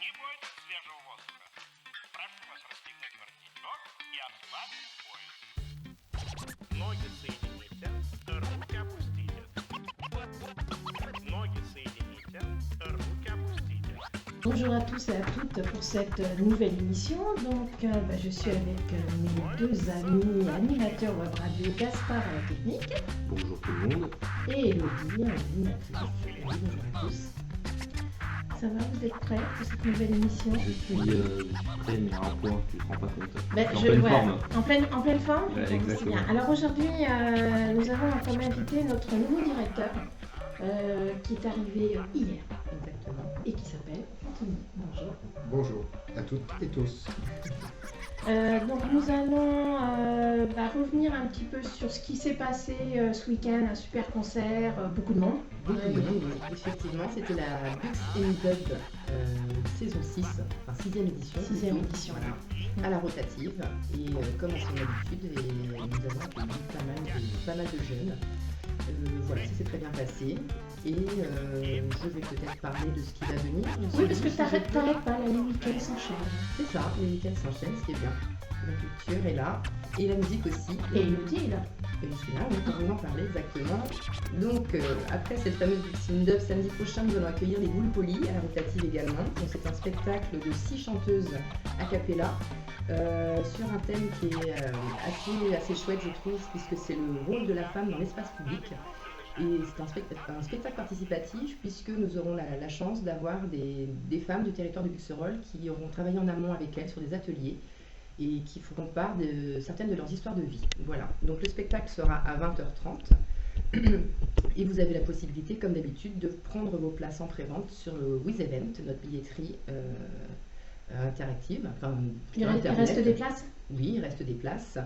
Не бойтесь свежего воздуха. Прошу вас расстегнуть воротничок и ослабить пояс. Ноги соедините, руки опустите. Ноги соедините, руки опустите. Bonjour à tous et à toutes pour cette nouvelle émission. Donc, je suis avec mes deux amis animateurs web radio, Gaspard à la technique. Bonjour tout le monde. Et Elodie, animatrice. Bonjour à tous. Ça va, vous êtes prêts pour cette nouvelle émission? Je suis prêt, mais à un point, tu te rends pas compte. Ben, En pleine forme. En pleine forme. Ouais, C'est exactement. bien. Alors aujourd'hui, nous avons comme invité notre nouveau directeur qui est arrivé hier. Exactement. Et qui s'appelle Anthony. Bonjour. Bonjour à toutes et tous. Donc nous allons revenir un petit peu sur ce qui s'est passé ce week-end, un super concert, beaucoup de monde. Oui, effectivement, c'était la Bux Dub saison 6, enfin 6e édition. 6e édition. Voilà, à la rotative. Et comme à son habitude, nous avons accueilli pas mal de jeunes. Voilà, ça s'est très bien passé. Et je vais peut-être parler de ce qui va venir. Oui, parce que t'arrêtes pas, là, les week-ends s'enchaînent. C'est ça, les week-ends s'enchaînent, ce qui est bien. La culture est là, et la musique aussi. Et Elodie est là. Et je suis là, oui, pour vous en parler exactement. Donc, après cette fameuse Buxing Dub, samedi prochain, nous allons accueillir les Boules Polies à la rotative également. Donc, c'est un spectacle de 6 chanteuses a cappella sur un thème qui est assez chouette, je trouve, puisque c'est le rôle de la femme dans l'espace public. Et c'est un spectacle participatif, puisque nous aurons la chance d'avoir des femmes du territoire de Buxerolles qui auront travaillé en amont avec elles sur des ateliers et qui feront part de certaines de leurs histoires de vie. Voilà, donc le spectacle sera à 20h30 et vous avez la possibilité, comme d'habitude, de prendre vos places en pré-vente sur le WizEvent, notre billetterie interactive. Enfin, Il reste des places? Oui, il reste des places.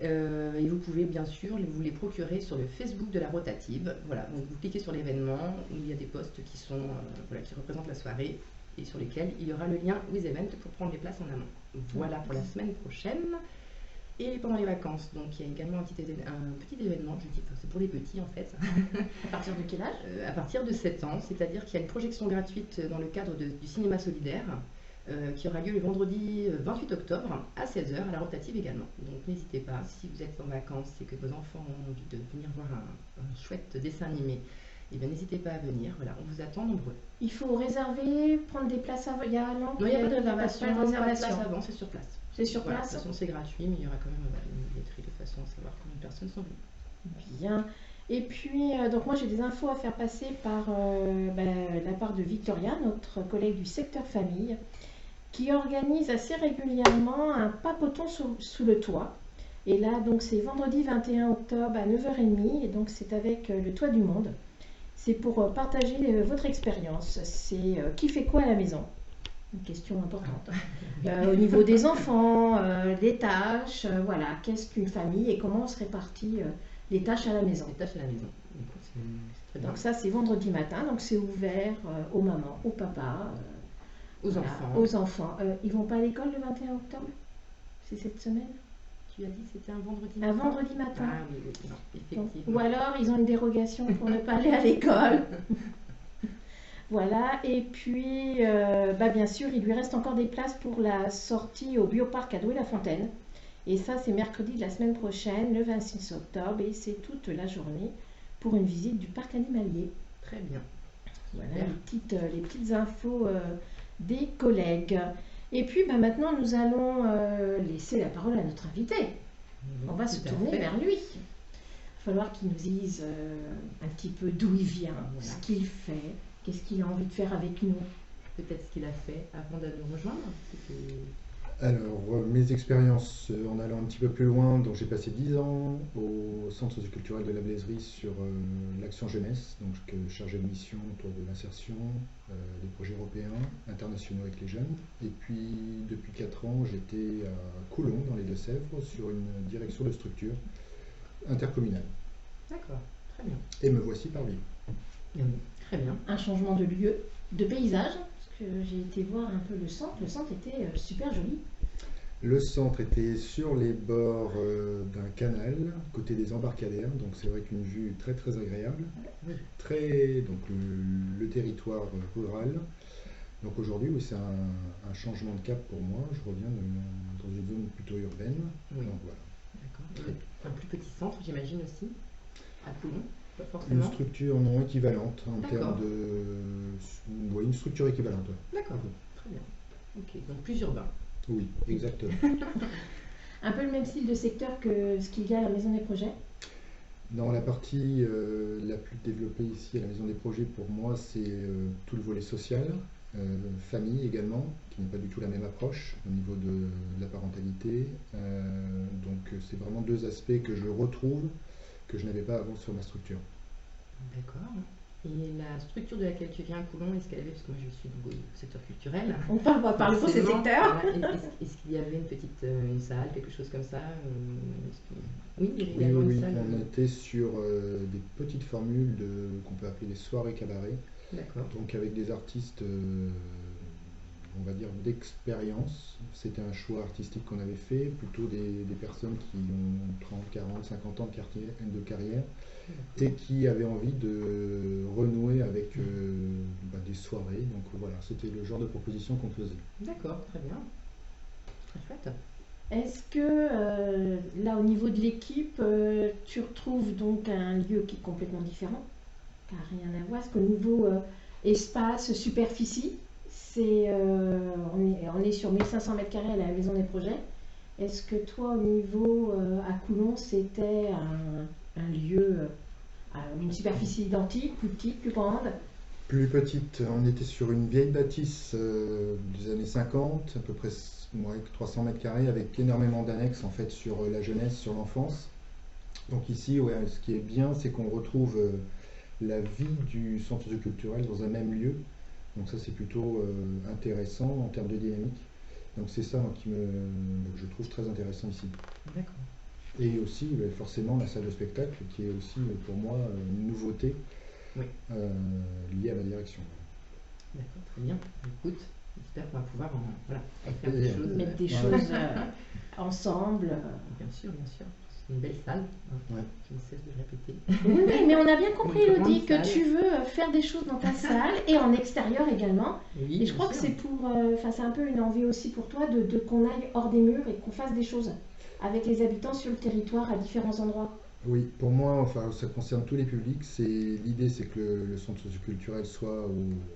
Et vous pouvez bien sûr vous les procurer sur le Facebook de la rotative. Voilà, donc vous cliquez sur l'événement où il y a des posts qui sont qui représentent la soirée et sur lesquels il y aura le lien WizEvent pour prendre les places en amont. Voilà pour la semaine prochaine. Et pendant les vacances, donc il y a également un petit événement, je dis, c'est pour les petits en fait. À partir de quel âge? À partir de 7 ans, c'est-à-dire qu'il y a une projection gratuite dans le cadre du cinéma solidaire. Qui aura lieu le vendredi 28 octobre à 16h à la rotative également. Donc n'hésitez pas, si vous êtes en vacances et que vos enfants ont envie de venir voir un chouette dessin animé, eh bien n'hésitez pas à venir, voilà, on vous attend nombreux. Il faut réserver, prendre des places avant? Il y a Non, il n'y a pas de réservation, pas de réservation. Pas de place avant, c'est sur place. C'est sur Voilà, place? de toute façon c'est gratuit, mais il y aura quand même une billetterie de façon à savoir combien de personnes sont venues. Bien. Et puis, donc moi j'ai des infos à faire passer par la part de Victoria, notre collègue du secteur famille, qui organise assez régulièrement un papoton sous le toit. Et là, donc c'est vendredi 21 octobre à 9h30, et donc c'est avec le Toit du Monde. C'est pour partager votre expérience. C'est qui fait quoi à la maison? Une question importante. Au niveau des enfants, des tâches, voilà, qu'est-ce qu'une famille et comment on se répartit les tâches à la maison. Les tâches à la maison. C'est très bien. Donc ça c'est vendredi matin, donc c'est ouvert aux mamans, aux papas. Aux Voilà, enfants. aux enfants. Ils vont pas à l'école le 21 octobre? C'est cette semaine? Tu as dit que c'était un vendredi matin? Un vendredi matin. Ah oui, non, effectivement. Donc, ou alors ils ont une dérogation pour ne pas aller à l'école. Voilà, et puis bien sûr il lui reste encore des places pour la sortie au bioparc à Douai-la-Fontaine. Et ça c'est mercredi de la semaine prochaine, le 26 octobre, et c'est toute la journée pour une visite du parc animalier. Très bien. Voilà les petites infos des collègues. Et puis maintenant nous allons laisser la parole à notre invité. On va se tourner vers lui. Il va falloir qu'il nous dise un petit peu d'où il vient, ce qu'il fait, qu'est-ce qu'il a envie de faire avec nous. Peut-être ce qu'il a fait avant de nous rejoindre. Alors, mes expériences en allant un petit peu plus loin, donc j'ai passé 10 ans au Centre socioculturel de la Blaiserie sur l'action jeunesse, donc chargé de mission autour de l'insertion, des projets européens, internationaux avec les jeunes. Et puis, depuis 4 ans, j'étais à Coulon, dans les Deux-Sèvres, sur une direction de structure intercommunale. D'accord, très bien. Et me voici parmi. Très bien. Un changement de lieu, de paysage, parce que j'ai été voir un peu le centre. Le centre était super joli. Le centre était sur les bords d'un canal, côté des embarcadères, donc c'est vrai qu'une vue très très agréable. Donc le territoire rural, Donc aujourd'hui, oui, c'est un changement de cap pour moi. Je reviens dans une zone plutôt urbaine. Oui. Donc voilà. D'accord. Un plus petit centre, j'imagine aussi, à Coulon, pas Une forcément. structure non équivalente en D'accord. termes de... Oui, une structure équivalente. Ouais. D'accord, très bien. Ok, donc plus urbain. Oui, exactement. Un peu le même style de secteur que ce qu'il y a à la Maison des Projets. Dans la partie la plus développée ici à la Maison des Projets, pour moi, c'est tout le volet social, famille également, qui n'est pas du tout la même approche au niveau de la parentalité. Donc c'est vraiment deux aspects que je retrouve, que je n'avais pas avant sur ma structure. D'accord. Et la structure de laquelle tu viens à Coulon, est-ce qu'elle avait, parce que moi je suis donc au secteur culturel. On va parler pour ces Forcément, secteurs. voilà. Est-ce qu'il y avait une petite une salle, quelque chose comme ça Oui, il y avait Oui, également oui, une oui. salle. On était sur des petites formules qu'on peut appeler des soirées cabaret, D'accord. donc avec des artistes, on va dire, d'expérience. C'était un choix artistique qu'on avait fait, plutôt des personnes qui ont 30, 40, 50 ans de carrière et qui avaient envie de renouer avec des soirées. Donc voilà, c'était le genre de proposition qu'on faisait. D'accord, très bien. Très chouette. Est-ce que là, au niveau de l'équipe, tu retrouves donc un lieu qui est complètement différent, qui n'a rien à voir? Est-ce qu'au niveau espace, superficie, on est sur 1500 mètres carrés à la Maison des Projets. Est-ce que toi, au niveau à Coulon, c'était un lieu à une superficie identique, plus petite, plus grande? Plus petite, on était sur une vieille bâtisse des années 50, à peu près 300 mètres carrés, avec énormément d'annexes en fait sur la jeunesse, sur l'enfance. Donc ici, ouais, ce qui est bien, c'est qu'on retrouve la vie du centre socioculturel dans un même lieu. Donc ça, c'est plutôt intéressant en termes de dynamique. Donc c'est ça moi, que je trouve très intéressant ici. D'accord. Et aussi, forcément, la salle de spectacle, qui est aussi pour moi une nouveauté Oui. liée à ma direction. D'accord, très bien. Écoute, j'espère qu'on va pouvoir faire des choses. Mettre des Voilà. choses ensemble. Bien sûr, bien sûr. C'est une belle salle, Ouais. je ne cesse de le répéter. Oui, oui, mais on a bien compris, Une Elodie, grande que salle. tu veux faire des choses dans ta salle et en extérieur également. Oui, Et je crois que c'est c'est un peu une envie aussi pour toi de qu'on aille hors des murs et qu'on fasse des choses avec les habitants sur le territoire à différents endroits. Oui, pour moi, enfin, ça concerne tous les publics. L'idée, c'est que le centre socioculturel soit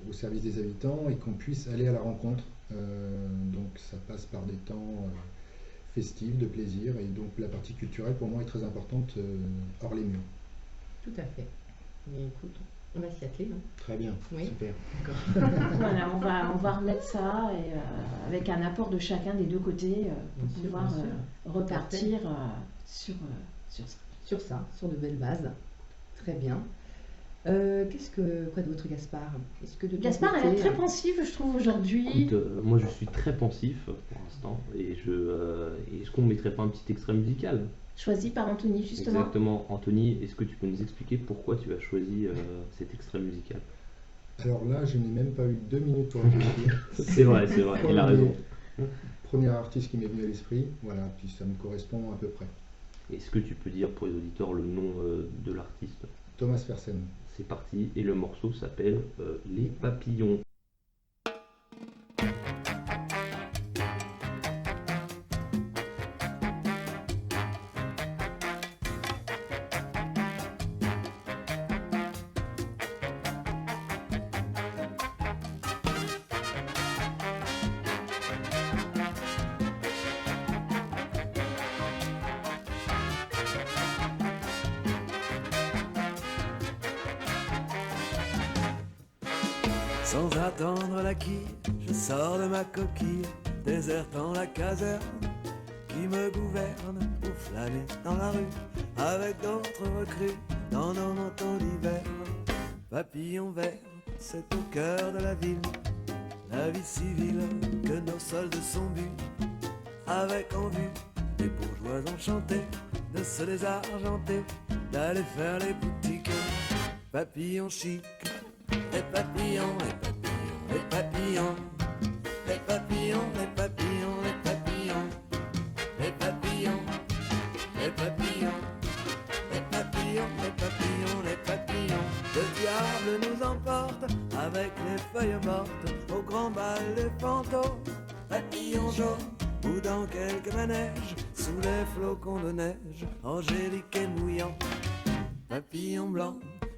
au service des habitants et qu'on puisse aller à la rencontre. Donc, ça passe par des temps festifs, de plaisir, et donc la partie culturelle pour moi est très importante hors les murs. Tout à fait. Mais écoute, on va s'y atteler. Hein. Très bien, Oui. super. Voilà, on va remettre ça et, avec un apport de chacun des deux côtés pour Bien sûr, pouvoir bien sûr. repartir sur ça. Sur ça, sur de belles bases. Très bien. Quoi d'autre, Gaspard? Est-ce que de ton Gaspard a l'air côté, très pensif, je trouve, aujourd'hui. Écoute, moi je suis très pensif pour l'instant et est-ce qu'on ne mettrait pas un petit extrait musical? Choisi par Anthony, justement. Exactement. Anthony, est-ce que tu peux nous expliquer pourquoi tu as choisi cet extrait musical? Alors là, je n'ai même pas eu 2 minutes pour réfléchir. C'est vrai, il a raison. Premier artiste qui m'est venu à l'esprit, voilà, puis ça me correspond à peu près. Est-ce que tu peux dire pour les auditeurs le nom de l'artiste? Thomas Fersen. C'est parti, et le morceau s'appelle Les Papillons. Sans attendre la quille, je sors de ma coquille, désertant la caserne qui me gouverne pour flâner dans la rue avec d'autres recrues dans nos manteaux d'hiver. Papillon vert, c'est au cœur de la ville, la vie civile que nos soldes sont but, avec en vue des bourgeois enchantés de se désargenter, d'aller faire les boutiques. Papillon chic, les papillons, les papillons, les papillons, les papillons, les papillons, les papillons, les papillons, les papillons, les papillons, les papillons, les papillons. Le diable nous emporte avec les feuilles mortes au grand bal salle des fantômes, papillon jaune, ou dans quelques manèges, sous les flocons de neige, angélique et mouillant. Papillon blanc,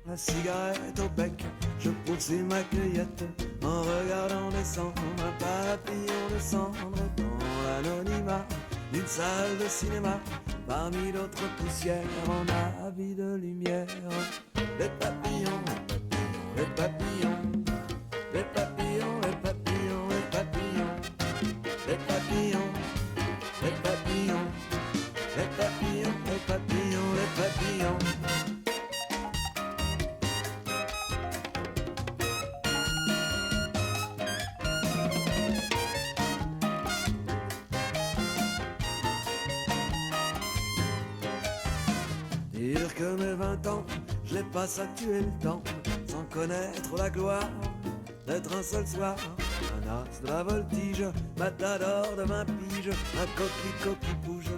la cigarette au bec, je poursuis ma cueillette en regardant descendre un papillon de cendre dans l'anonymat d'une salle de cinéma, parmi d'autres poussières en habit de lumière. Les papillons, les papillons, les papillons, les papillons, les papillons, les papillons, les papillons, les papillons, les papillons, les papillons. Dire que mes 20 ans, je les passe à tuer le temps, sans connaître la gloire d'être un seul soir. Un as de la voltige, matador de 20 piges, un coquelicot qui bouge.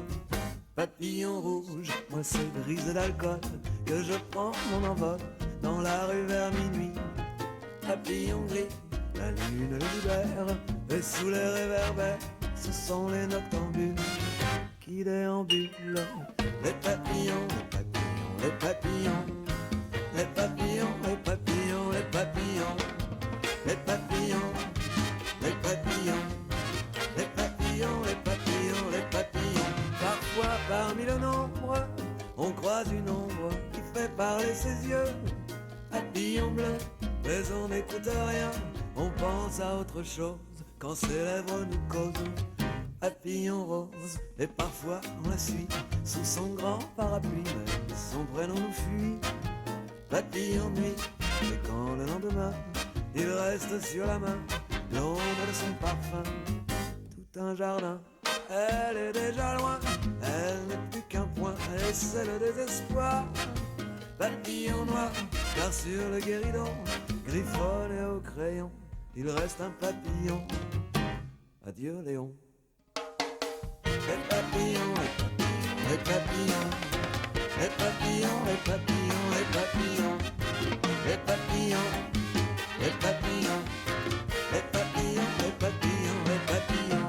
Papillon rouge, moi c'est brisé d'alcool, que je prends mon envol dans la rue vers minuit. Papillon gris, la lune le libère, et sous les réverbères, ce sont les noctambules qui déambulent. Les papillons, les papillons, les papillons, les papillons, les papillons, les papillons, les papillons, les papillons, les papillons, les papillons. Parfois parmi le nombre, on croise une ombre qui fait parler ses yeux. Papillon bleu, mais on n'écoute rien, on pense à autre chose quand ses lèvres nous causent. Papillon rose, et parfois on la suit sous son grand parapluie, mais son prénom nous fuit. Papillon nuit, et quand le lendemain il reste sur la main l'ombre de son parfum, tout un jardin. Elle est déjà loin, elle n'est plus qu'un point, et c'est le désespoir. Papillon noir, car sur le guéridon, griffonné au crayon, il reste un papillon. Adieu Léon. Les papillons, les papillons, les papillons, les papillons, les papillons, les papillons, les papillons, les papillons, les papillons, les papillons.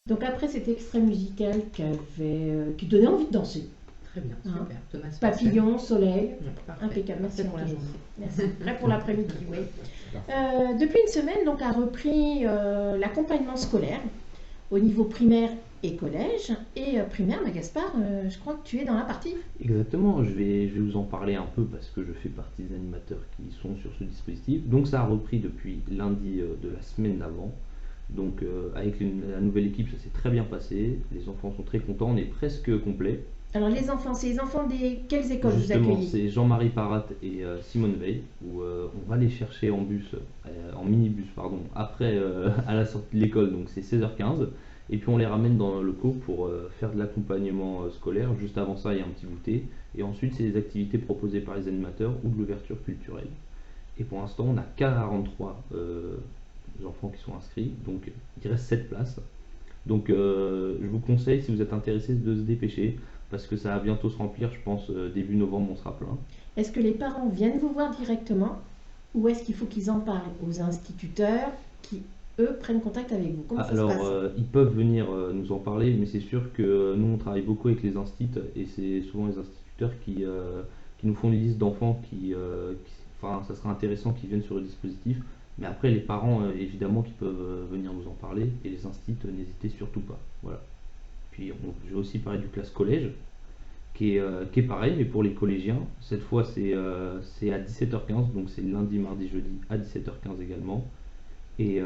Donc après cet extrait musical qui donnait envie de danser. Très bien, Hein. super. Thomas Papillon, soleil, Parfait. impeccable. Merci Parfait pour la Anthony. journée. Merci. Prêt pour l'après-midi, oui. Depuis une semaine, donc, a repris l'accompagnement scolaire au niveau primaire et collège. Et primaire, Gaspard, je crois que tu es dans la partie. Exactement, je vais vous en parler un peu parce que je fais partie des animateurs qui sont sur ce dispositif. Donc ça a repris depuis lundi de la semaine d'avant. Donc avec la nouvelle équipe, ça s'est très bien passé. Les enfants sont très contents, on est presque complet. Alors les enfants, c'est les enfants des quelles écoles vous Justement, accueillez? c'est Jean-Marie Parat et Simone Veil où on va les chercher en bus, en minibus pardon, après à la sortie de l'école, donc c'est 16h15. Et puis on les ramène dans le locaux pour faire de l'accompagnement scolaire. Juste avant ça, il y a un petit goûter. Et ensuite, c'est des activités proposées par les animateurs ou de l'ouverture culturelle. Et pour l'instant, on a 43 enfants qui sont inscrits. Donc il reste 7 places. Donc je vous conseille, si vous êtes intéressé, de se dépêcher. Parce que ça va bientôt se remplir, je pense, début novembre, on sera plein. Est-ce que les parents viennent vous voir directement ou est-ce qu'il faut qu'ils en parlent aux instituteurs qui, eux, prennent contact avec vous? Comment ça Alors, se passe? ils peuvent venir nous en parler, mais c'est sûr que nous, on travaille beaucoup avec les instituts et c'est souvent les instituteurs qui nous font une liste d'enfants enfin, ça serait intéressant qu'ils viennent sur le dispositif. Mais après, les parents, évidemment, qui peuvent venir nous en parler et les instituts, n'hésitez surtout pas. Voilà. Puis, je vais aussi parler du classe collège, qui est pareil, mais pour les collégiens. Cette fois, c'est à 17h15, donc c'est lundi, mardi, jeudi à 17h15 également. Et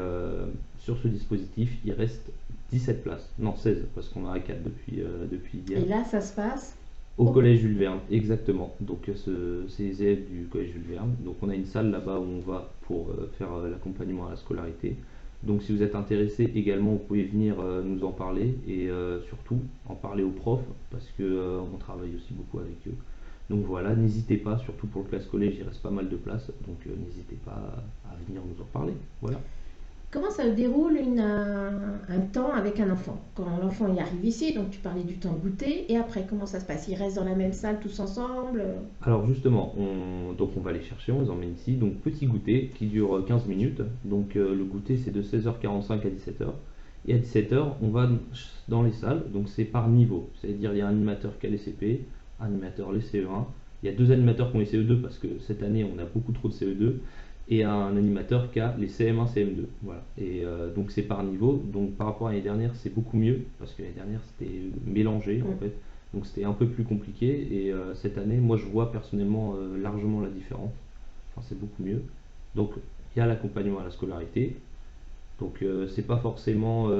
sur ce dispositif, il reste 17 places. Non, 16, parce qu'on en a 4 depuis hier. Et là, ça se passe? Au collège Jules Verne, exactement. Donc c'est les élèves du collège Jules Verne. Donc on a une salle là-bas où on va pour faire l'accompagnement à la scolarité. Donc si vous êtes intéressé également, vous pouvez venir nous en parler et surtout en parler aux profs parce que on travaille aussi beaucoup avec eux. Donc voilà, n'hésitez pas, surtout pour le classe collège, il reste pas mal de place, donc n'hésitez pas à venir nous en parler. Voilà. Comment ça se déroule un temps avec un enfant? Quand l'enfant y arrive ici, donc tu parlais du temps goûter, et après comment ça se passe? Ils restent dans la même salle tous ensemble? Alors justement, on va les chercher, on les emmène ici. Donc petit goûter qui dure 15 minutes. Donc le goûter c'est de 16h45 à 17h. Et à 17h, on va dans les salles, donc c'est par niveau. C'est-à-dire il y a un animateur qui a les CP, un animateur les CE1. Il y a 2 animateurs qui ont les CE2 parce que cette année on a beaucoup trop de CE2. Et un animateur qui a les CM1, CM2. Voilà. Et donc c'est par niveau. Donc par rapport à l'année dernière, c'est beaucoup mieux parce que l'année dernière c'était mélangé en fait. Donc c'était un peu plus compliqué. Et cette année, moi je vois personnellement largement la différence. Enfin c'est beaucoup mieux. Donc il y a l'accompagnement à la scolarité. Donc c'est pas forcément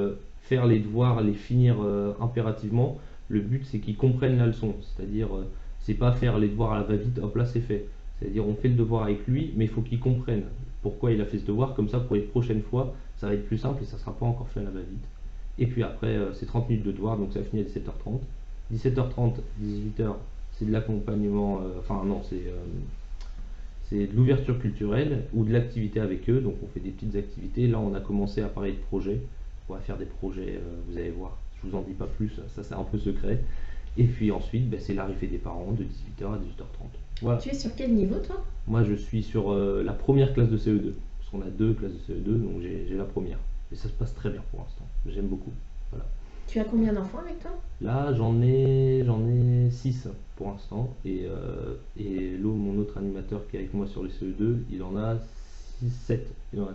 faire les devoirs, les finir impérativement. Le but c'est qu'ils comprennent la leçon. C'est-à-dire c'est pas faire les devoirs à la va-vite, hop là c'est fait. C'est-à-dire on fait le devoir avec lui, mais il faut qu'il comprenne pourquoi il a fait ce devoir, comme ça pour les prochaines fois, ça va être plus simple et ça ne sera pas encore fait à la va-vite. Et puis après, c'est 30 minutes de devoir, donc ça finit à 17h30. 17h30, 18h, c'est de l'accompagnement, c'est de l'ouverture culturelle ou de l'activité avec eux, donc on fait des petites activités. Là, on a commencé à parler de projets, on va faire des projets, vous allez voir, je vous en dis pas plus, ça c'est un peu secret. Et puis ensuite, c'est l'arrivée des parents de 18h à 18h30. Voilà. Tu es sur quel niveau toi? Moi je suis sur la première classe de CE2, parce qu'on a 2 classes de CE2, donc j'ai la première. Et ça se passe très bien pour l'instant, j'aime beaucoup. Voilà. Tu as combien d'enfants avec toi? Là j'en ai 6 pour l'instant, et mon autre animateur qui est avec moi sur les CE2, il en a 7. Donc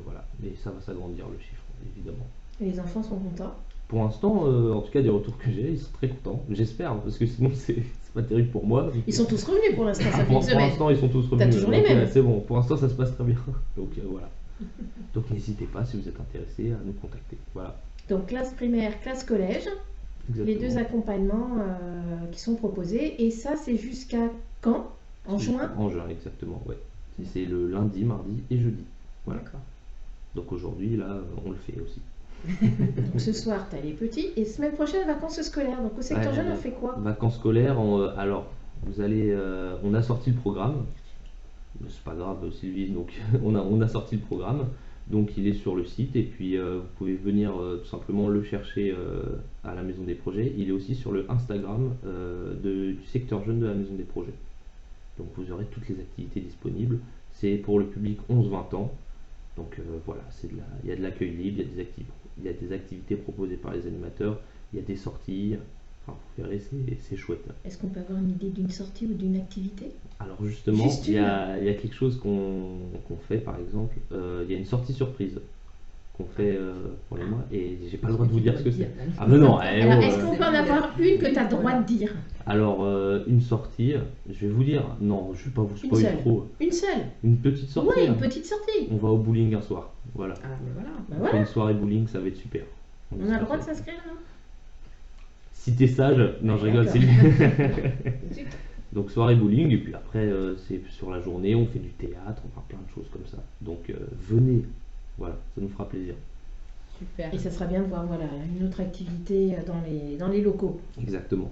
voilà, mais ça va s'agrandir le chiffre, évidemment. Et les enfants sont contents? Pour l'instant, en tout cas des retours que j'ai, ils sont très contents. J'espère, parce que sinon c'est pas terrible pour moi. Ils sont tous revenus pour l'instant, ça fait une pour semaine. l'instant, ils sont tous revenus. T'as toujours les mêmes. C'est bon, pour l'instant ça se passe très bien. Donc voilà. Donc n'hésitez pas si vous êtes intéressé à nous contacter. Voilà. Donc classe primaire, classe collège, Exactement. les 2 accompagnements qui sont proposés. Et ça, c'est jusqu'à quand? En juin? En juin, exactement, ouais. C'est le lundi, mardi et jeudi. Voilà. D'accord. Donc aujourd'hui, là, on le fait aussi. Donc ce soir, tu as les petits. Et semaine prochaine, vacances scolaires. Donc au secteur jeune, on fait quoi? Vacances scolaires, alors, vous allez, on a sorti le programme. C'est pas grave, Sylvie, donc on a sorti le programme. Donc il est sur le site et puis vous pouvez venir tout simplement le chercher à la Maison des Projets. Il est aussi sur le Instagram du secteur jeune de la Maison des Projets. Donc vous aurez toutes les activités disponibles. C'est pour le public 11-20 ans. Donc voilà, il y a de l'accueil libre, il y a des activités proposées par les animateurs, il y a des sorties. Enfin, vous verrez, c'est chouette. Est-ce qu'on peut avoir une idée d'une sortie ou d'une activité? Alors justement, Juste il y a quelque chose qu'on fait, par exemple, il y a une sortie surprise qu'on fait pour les mois, et j'ai pas le droit de vous dire ce que c'est. Ah mais non, Alors, est-ce qu'on peut en avoir une que tu as le droit de dire? Alors, une sortie, je vais vous dire, non, je vais pas vous spoiler seule. trop. Une seule? Une petite sortie. Oui, hein. une petite sortie. On va au bowling un soir, voilà. Ah, mais voilà. Bah On voilà. fait une soirée bowling, ça va être super. On a le droit de s'inscrire, non? Si t'es sage, non je rigole, D'accord. c'est Donc soirée bowling, et puis après c'est sur la journée, on fait du théâtre, on fait plein de choses comme ça. Donc venez, voilà, ça nous fera plaisir. Super. Et ça sera bien de voir voilà, une autre activité dans les locaux. Exactement.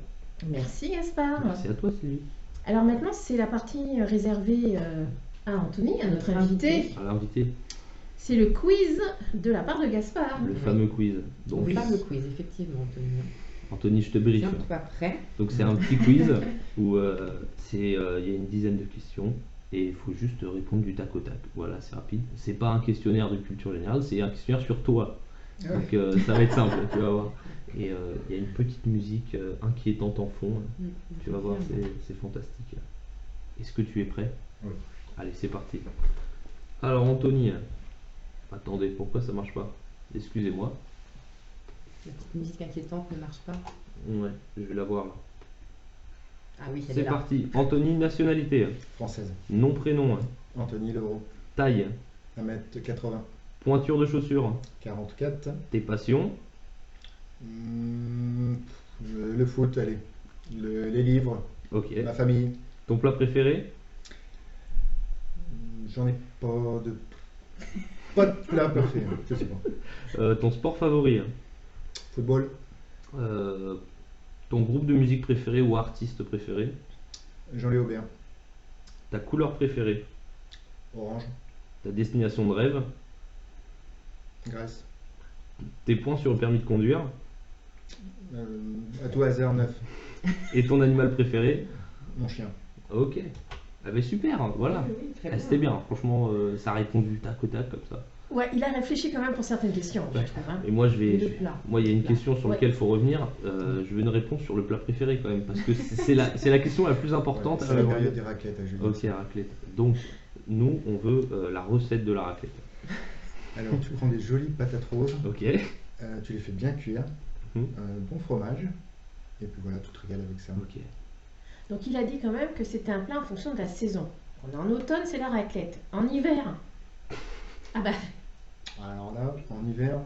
Merci Gaspard. Merci à toi Sylvie. Alors maintenant, c'est la partie réservée à Anthony, à notre invité. À l'invité, C'est le quiz de la part de Gaspard. le fameux quiz. Donc On parle de quiz, effectivement, Anthony. Anthony, je te brief. Tiens, pas prêt. Donc c'est un petit quiz où il y a une dizaine de questions et il faut juste répondre du tac au tac. Voilà, c'est rapide. C'est pas un questionnaire de culture générale, c'est un questionnaire sur toi. Donc ça va être simple, tu vas voir. Et il y a une petite musique inquiétante en fond. Tu vas voir, c'est fantastique. Est-ce que tu es prêt? Oui. Allez, c'est parti. Alors Anthony, attendez, pourquoi ça marche pas? Excusez-moi. La petite musique inquiétante ne marche pas. Ouais, je vais la voir là. Ah oui, elle C'est est là. parti. Anthony, nationalité. Française. Nom, prénom. Anthony Leroux, Taille. 1m80, Pointure de chaussures. 44. Tes passions. Le foot, allez. Les livres, Ok. ma famille. Ton plat préféré? J'en ai pas de plat parfait, hein, je sais pas. Ton sport favori? Football, Euh, Ton groupe de musique préféré ou artiste préféré? Jean-Léo Aubert, Ta couleur préférée? Orange, Ta destination de rêve? Grèce. Tes points sur le permis de conduire? À tout hasard, 9. Et ton animal préféré? Mon chien. Ok. Ah ben super, hein, voilà. Oui, oui, très Ah, c'était bien, franchement, ça a répondu tac au tac comme ça. Ouais, il a réfléchi quand même pour certaines questions, Ouais. je trouve. Hein. Et moi, Le plat. moi, il y a une Plat. question sur Ouais. laquelle il faut revenir. Je veux une réponse sur le plat préféré quand même, parce que c'est la question la plus importante. Ouais, c'est la période des raclettes à Julie. Ok, raclette. Donc, nous, on veut la recette de la raclette. Alors, tu prends des jolies patates roses, Ok. tu les fais bien cuire, Mhm. bon fromage, et puis voilà, tu te régales avec ça. Ok. Donc il a dit quand même que c'était un plat en fonction de la saison. En automne, c'est la raclette. En hiver, ah bah, Alors là, en hiver.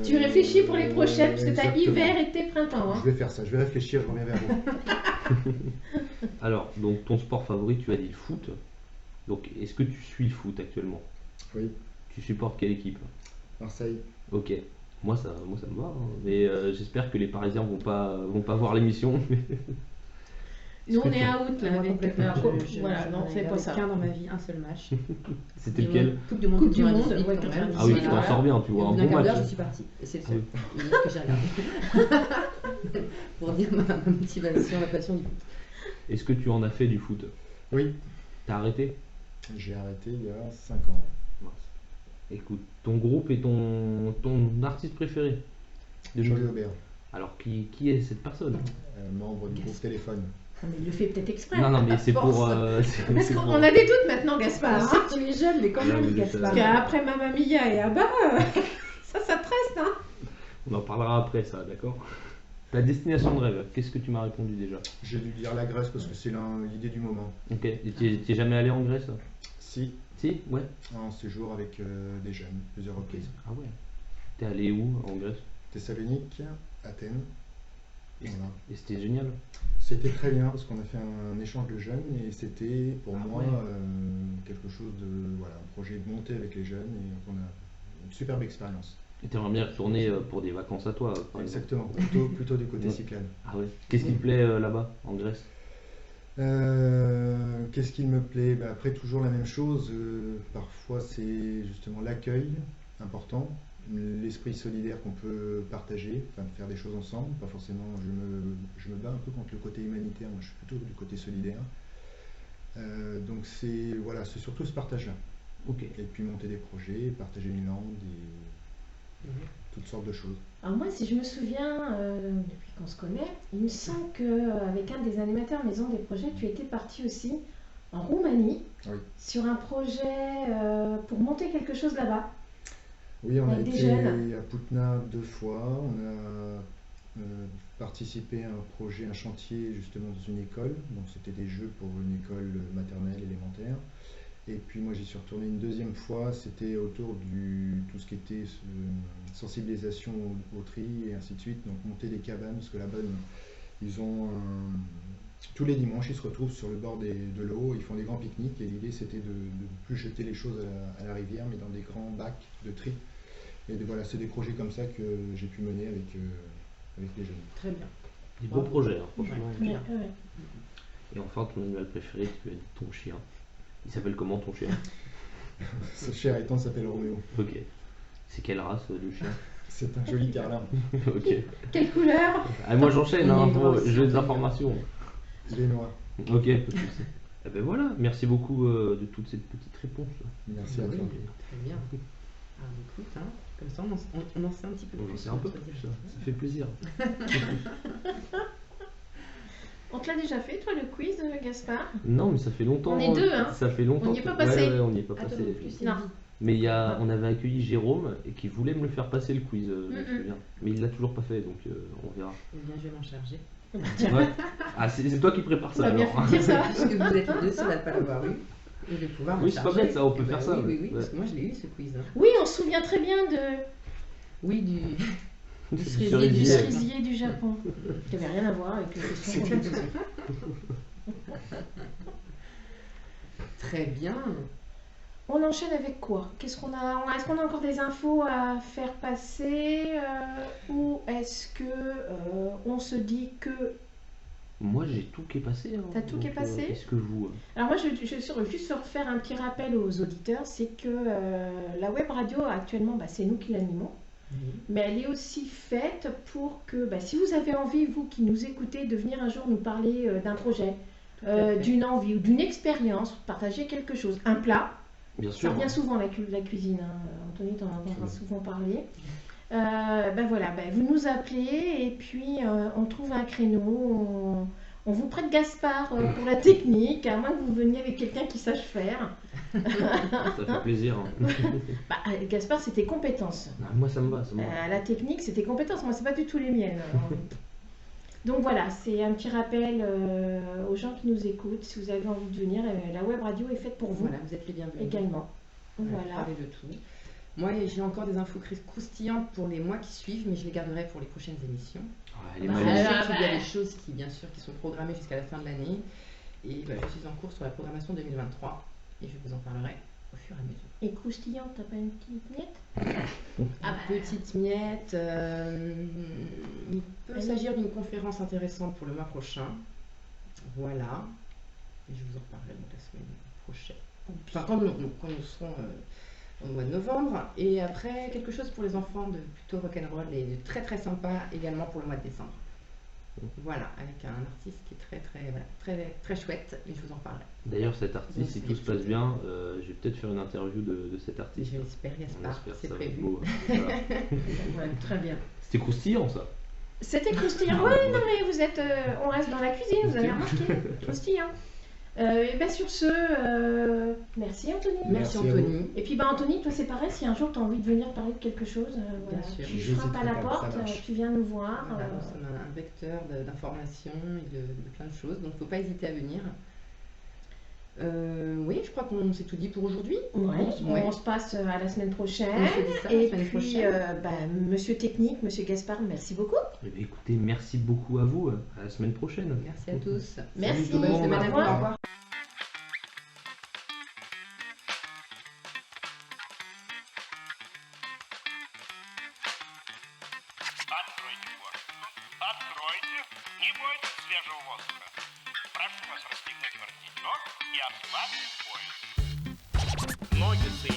tu réfléchis pour les prochaines, parce que tu as exactement. hiver, été, printemps. Hein. Je vais faire ça, je vais réfléchir, je reviens vers vous. Alors, donc, ton sport favori, tu as dit le foot. Donc, est-ce que tu suis le foot actuellement? Oui, Tu supportes quelle équipe? Marseille. Ok. Moi, ça me va. Hein. Mais j'espère que les Parisiens vont pas voir l'émission. Nous, on que est tu- out là Moi, avec. complètement, Voilà, je non, n'en ai c'est pas regardé ça. qu'un dans ma vie, un seul match. C'était Du lequel? monde- Coupe du monde, Coupe du monde, 98, ouais, quand même. 98. Ah oui, tu t'en Voilà. sors bien, tu Et vois au un bout d'un bon quart match. d'heure, je suis partie. Et c'est le Ah seul oui. livre que j'ai regardé. Pour dire ma motivation, ma passion du foot. Est-ce que tu en as fait du foot? Oui, T'as arrêté? j'ai arrêté il y a 5 ans. Mince. Écoute, ton groupe et ton artiste préféré de Jean-Léo musique. Aubert, Qui est cette personne? membre du groupe Téléphone. Non, mais il le fait peut-être exprès. Non, non, mais c'est pour. force. Parce c'est pour- qu'on a des doutes maintenant, Gaspard. Je Hein. sais que tu es jeune, mais quand Ah, même, mais Gaspard. Parce qu'après Mamma Mia et Abba, ça te reste. Hein. On en parlera après, ça, d'accord? Ta destination de rêve, qu'est-ce que tu m'as répondu déjà? J'ai dû dire la Grèce parce que c'est l'idée du moment. Ok, et t'es jamais allé en Grèce? Si, Si? Ouais. en séjour avec des jeunes, plusieurs reprises. Ah ouais. T'es allé où en Grèce? Thessalonique, Athènes. Et Voilà. et c'était génial. C'était très bien parce qu'on a fait un échange de jeunes et c'était pour Ah moi ouais. quelque chose de. Voilà, un projet de monter avec les jeunes et on a une superbe expérience. Et t'aimerais bien retourner pour des vacances à toi, par exemple. Exactement, plutôt du côté Ouais. Cyclades. Ah ouais. Qu'est-ce qui te plaît là-bas, en Grèce? Qu'est-ce qu'il me plaît? Ben, après, toujours la même chose. Parfois, c'est justement l'accueil important, l'esprit solidaire qu'on peut partager, enfin, faire des choses ensemble. Pas forcément, je me bats un peu contre le côté humanitaire, moi je suis plutôt du côté solidaire. Donc, voilà, c'est surtout ce partage-là. Ok. Et puis monter des projets, partager une langue, toutes sortes de choses. Alors moi, si je me souviens, depuis qu'on se connaît, il me semble qu'avec un des animateurs Maison des Projets, tu étais parti aussi en Roumanie Oui. sur un projet pour monter quelque chose là-bas. Oui, on a Avec des été jeunes. à Putna 2 fois. On a participé à un projet, un chantier justement dans une école. Donc c'était des jeux pour une école maternelle, élémentaire. Et puis moi j'y suis retourné une deuxième fois. C'était autour du tout ce qui était sensibilisation au tri et ainsi de suite. Donc monter des cabanes parce que là-bas ils ont tous les dimanches ils se retrouvent sur le bord de l'eau. Ils font des grands pique-niques et l'idée c'était de ne plus jeter les choses à la rivière mais dans des grands bacs de tri. Et voilà, c'est des projets comme ça que j'ai pu mener avec les jeunes. Très bien. Des beaux projets, hein, franchement. Ouais, Bien. ouais. Et enfin, ton animal préféré, tu as dit ton chien. Il s'appelle comment ton chien? Ce cher étant s'appelle Roméo. Ok. C'est quelle race de chien? C'est un joli carlin. Ok. Quelle couleur? Ah, moi j'enchaîne, On hein, est pour grave, j'ai des c'est informations. Il est noir. Ok, pas de souci. Eh ben voilà, merci beaucoup de toutes ces petites réponses. Merci à Oui, toi. très bien. Alors écoute, hein, comme ça on en sait un petit peu On plus. en sait un peu sur plus, notre ça fait plaisir. On te l'a déjà fait, toi, le quiz, Gaspard? Non, mais ça fait longtemps. On est deux, hein. Ça fait longtemps. On n'y est pas que- passé. Ouais, on n'y est pas Ah, toi passé. non plus, Non. Mais on avait accueilli Jérôme et qui voulait me le faire passer le quiz, je me souviens. Mais il l'a toujours pas fait, donc on verra. Eh bien, je vais m'en charger. Ouais. Ah, c'est toi qui prépares On ça a bien alors. fait de dire ça. Puisque vous êtes les deux seuls à ne pas l'avoir eu, je vais pouvoir m'en Oui, c'est pas charger. bête, ça, on peut Eh faire ben ça, Oui, ouais. oui, oui, parce que moi je l'ai eu ce quiz. Hein. Oui, on se souvient très bien de. Oui, Du Du cerisier. cerisier du Japon. Qui n'avait rien à voir avec les questions qu'on posait. Très bien. On enchaîne avec quoi? Qu'est-ce qu'on a? Est-ce qu'on a encore des infos à faire passer ou est-ce que on se dit que... Moi, j'ai tout qui est passé. Hein. T'as tout Donc, qui est passé? Est-ce que vous... Alors moi, je juste refaire un petit rappel aux auditeurs, c'est que la web radio, actuellement, bah, c'est nous qui l'animons, mais elle est aussi faite pour que, bah, si vous avez envie, vous qui nous écoutez, de venir un jour nous parler d'un projet, Tout à fait. d'une envie ou d'une expérience, partager quelque chose, un plat, Bien ça sûr. revient souvent la cuisine, hein. Anthony, t'en entendras souvent parler. Ben voilà, ben vous nous appelez et puis on trouve un créneau, on vous prête Gaspard pour la technique, à moins que vous veniez avec quelqu'un qui sache faire. Ça fait plaisir. Hein. Bah, Gaspard, c'est tes compétences. Non, moi, ça me va. Ça me va. La technique, c'est tes compétences, moi, c'est pas du tout les miennes. Donc voilà, c'est un petit rappel aux gens qui nous écoutent. Si vous avez envie de venir, la web radio est faite pour vous Voilà, vous êtes les bienvenus. également. On va Voilà. parler de tout. Moi, j'ai encore des infos croustillantes pour les mois qui suivent, mais je les garderai pour les prochaines émissions. Ouais, les Bah, Je malaises. sais qu'il y a bah. des choses qui, bien sûr, qui sont programmées jusqu'à la fin de l'année. Et bah, je suis en cours sur la programmation 2023 et je vous en parlerai au fur et à mesure. Et croustillante, t'as pas une petite miette? Ah bah. Petite miette, il peut Allez. s'agir d'une conférence intéressante pour le mois prochain. Voilà. Et je vous en reparlerai donc la semaine prochaine. Enfin, quand nous serons au mois de novembre. Et après, quelque chose pour les enfants de plutôt rock'n'roll et de très très sympa également pour le mois de décembre. Voilà, avec un artiste qui est très très chouette, et je vous en parlerai. D'ailleurs, cet artiste, Donc, si c'est tout se passe bien, je vais peut-être faire une interview de cet artiste. Je l'espère, On Gaspard, espère, c'est ça va être prévu. beau. Voilà. Ouais, très bien. C'était croustillant, ça. C'était croustillant. Oui, non, mais vous êtes. On reste dans la cuisine, vous avez remarqué. Croustillant. Et bien sur ce, merci Anthony. Merci Merci à Anthony. Et puis bah Anthony, toi c'est pareil, si un jour tu as envie de venir parler de quelque chose, voilà, sûr. tu Je frappes à la n'hésiterai pas, porte, ça marche. tu viens nous voir. Voilà, nous sommes un vecteur d'information et de plein de choses, donc il ne faut pas hésiter à venir. Oui, je crois qu'on s'est tout dit pour aujourd'hui. Ouais, Ouais. on se passe à la semaine prochaine. On se dit ça Et la semaine puis, prochaine. Monsieur Technique, Monsieur Gaspard, merci beaucoup. Eh bien, écoutez, merci beaucoup à vous. À la semaine prochaine. Merci à tous. Merci. Salut, bonne semaine à vous. Au revoir. Au revoir. Откройте форточку. Откройте. Не бойтесь свежего воздуха. Прошу вас расстегнуть воротничок и ослабить пояс. Ноги соедините.